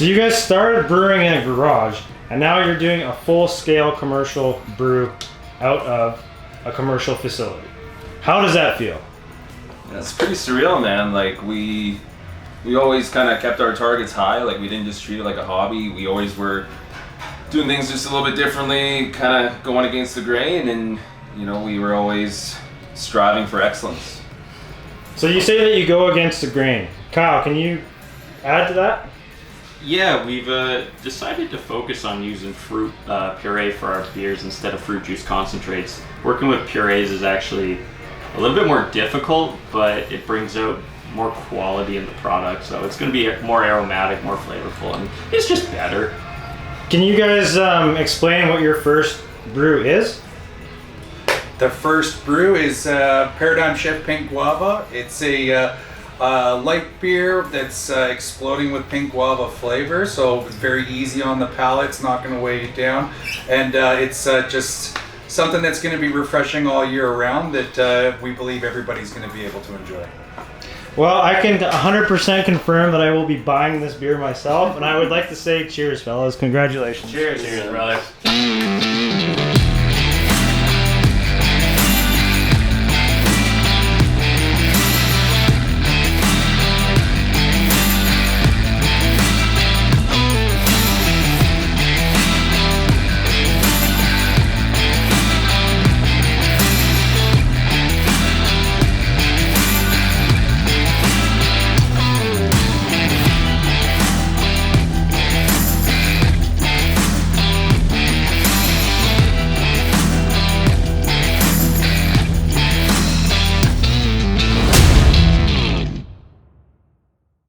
So you guys started brewing in a garage, and now you're doing a full-scale commercial brew out of a commercial facility. How does that feel? It's pretty surreal, man. Like we always kind of kept our targets high. Like we didn't just treat it like a hobby. We always were doing things just a little bit differently, kind of going against the grain, and you know, we were always striving for excellence. So you say that you go against the grain. Kyle, can you add to that? Yeah, we've decided to focus on using fruit puree for our beers instead of fruit juice concentrates. Working with purees is actually a little bit more difficult, but it brings out more quality in the product. So it's going to be more aromatic, more flavorful, and it's just better. Can you guys explain what your first brew is? The first brew is Paradigm Shift Pink Guava. It's a light beer that's exploding with pink guava flavor, so it's very easy on the palate. It's not going to weigh you down, and it's just something that's going to be refreshing all year round that we believe everybody's going to be able to enjoy. Well, I can 100% confirm that I will be buying this beer myself, and I would like to say cheers, fellas. Congratulations. Cheers, brothers.